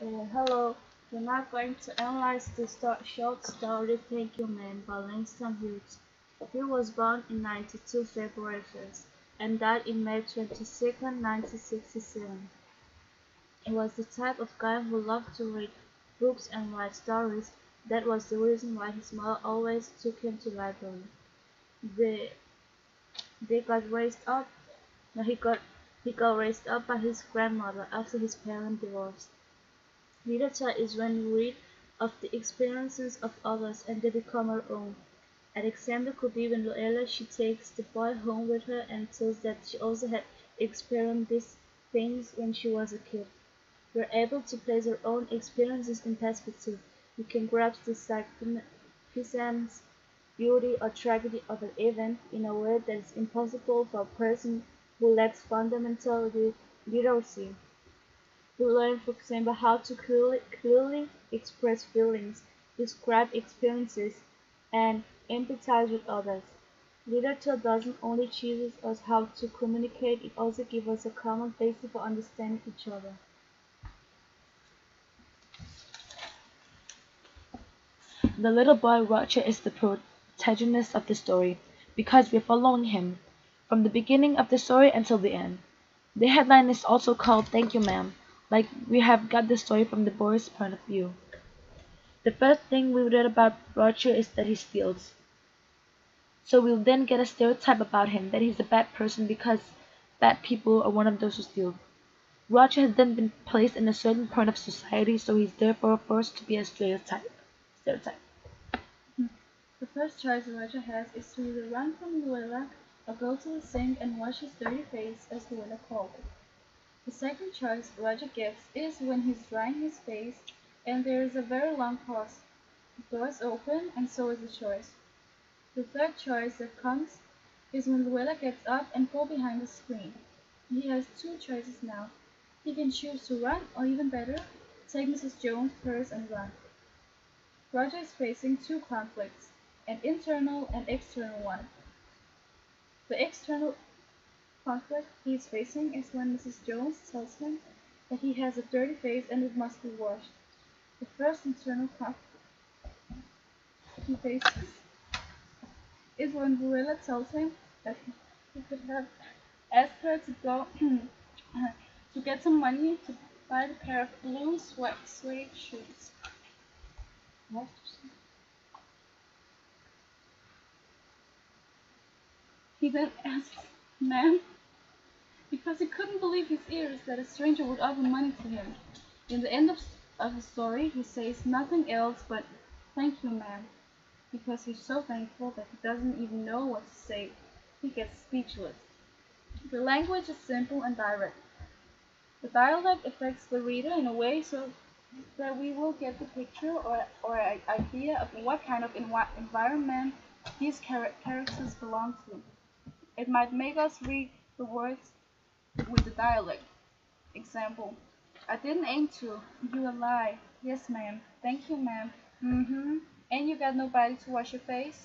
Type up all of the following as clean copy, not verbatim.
Hello, we're now going to analyze the short story Thank You Man by Langston Hughes. He was born in 92 February 1st and died in May 22nd, 1967. He was the type of guy who loved to read books and write stories. That was the reason why his mother always took him to the library. They, they got raised up, no, he got raised up by his grandmother after his parents divorced. Literature is when we read of the experiences of others and they become our own. An example could be when Luella she takes the boy home with her and tells that she also had experienced these things when she was a kid. We are able to place our own experiences in perspective. We can grasp the significance, beauty, or tragedy of an event in a way that is impossible for a person who lacks fundamental literacy. We learn, for example, how to clearly express feelings, describe experiences, and empathize with others. Literature doesn't only teach us how to communicate, it also gives us a common basis for understanding each other. The little boy Roger is the protagonist of the story because we're following him from the beginning of the story until the end. The headline is also called Thank You Ma'am, like we have got the story from the boy's point of view. The first thing we read about Roger is that he steals. So we'll then get a stereotype about him that he's a bad person because bad people are one of those who steal. Roger has then been placed in a certain point of society, so he's therefore forced to be a stereotype. Stereotype. The first choice Roger has is to either run from Luella or go to the sink and wash his dirty face, as Luella called it. The second choice Roger gets is when he's drying his face and there is a very long pause. The door is open and so is the choice. The third choice that comes is when Luella gets up and goes behind the screen. He has two choices now. He can choose to run or even better, take Mrs. Jones' purse and run. Roger is facing two conflicts, an internal and external one. The external conflict he is facing is when Mrs. Jones tells him that he has a dirty face and it must be washed. The first internal conflict he faces is when Luella tells him that he could have asked her to go to get some money to buy a pair of blue suede shoes. What? He then asks, "Ma'am," because he couldn't believe his ears that a stranger would offer money to him. In the end of the story, he says nothing else but, "Thank you, ma'am," because he's so thankful that he doesn't even know what to say. He gets speechless. The language is simple and direct. The dialect affects the reader in a way so that we will get the picture or idea of what kind of environment these characters belong to. It might make us read the words with the dialect. Example: I didn't aim to. You a lie. Yes, ma'am. Thank you, ma'am. Mm-hmm. And you got nobody to wash your face?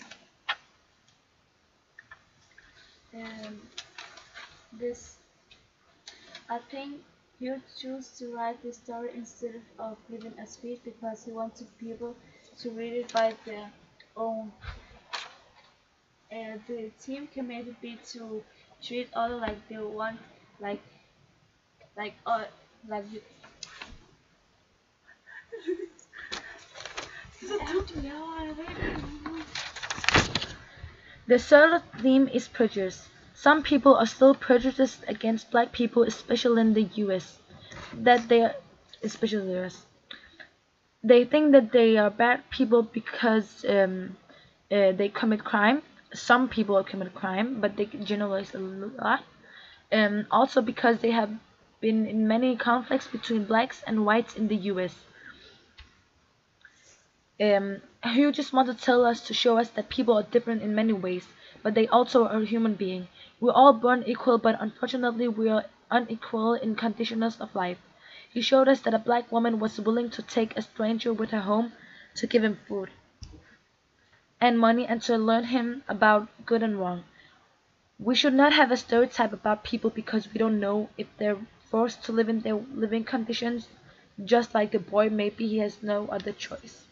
And this, I think Hugh chose to write this story instead of giving a speech because he wanted people to read it by their own. The team committed be to treat others like they want, like like uh, like you. The third theme is prejudice. Some people are still prejudiced against black people, especially in the US. That they are, especially the US. They think that they are bad people because they commit crime. Some people commit crime, but they generalize a lot. Also because they have been in many conflicts between blacks and whites in the US. Hugh just wants to tell us to show us that people are different in many ways, but they also are human beings. We're all born equal, but unfortunately we are unequal in conditions of life. He showed us that a black woman was willing to take a stranger with her home to give him food and money and to learn him about good and wrong. We should not have a stereotype about people because we don't know if they're forced to live in their living conditions. Just like the boy, maybe he has no other choice.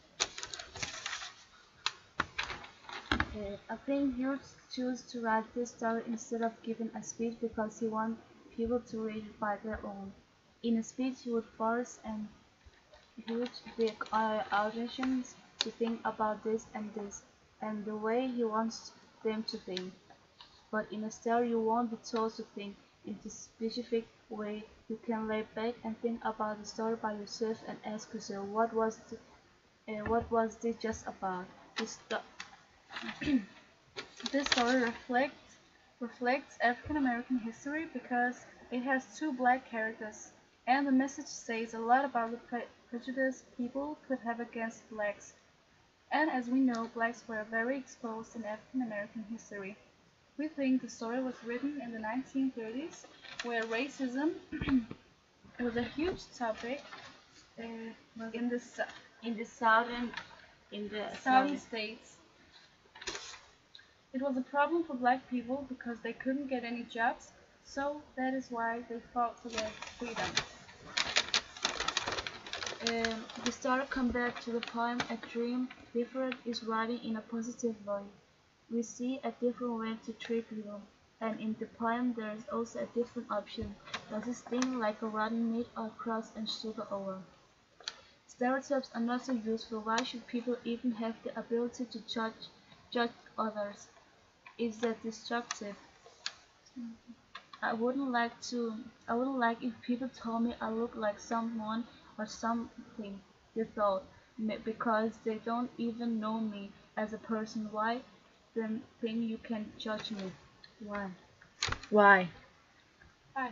I think Hughes chose to write this story instead of giving a speech because he wanted people to read it by their own. In a speech, he would force and huge big auditions to think about this and the way he wants them to think. But in a story, you won't be told to think in this specific way. You can lay back and think about the story by yourself and ask yourself, what was this just about? This, this story reflects African American history because it has two black characters, and the message says a lot about the prejudice people could have against blacks. And as we know, blacks were very exposed in African American history. We think the story was written in the 1930s, where racism was a huge topic in the In the southern, in the southern states. It was a problem for black people because they couldn't get any jobs, so that is why they fought for their freedom. The story comes back to the poem A Dream Different is writing in a positive way. We see a different way to treat people, and in the poem there is also a different option. Does it sting like a rotten meat or crust and sugar over? Stereotypes are not so useful. Why should people even have the ability to judge others? Is that destructive? I wouldn't like if people told me I look like someone or something they thought because they don't even know me as a person. Why then think you can judge me? Why? Why? Hi.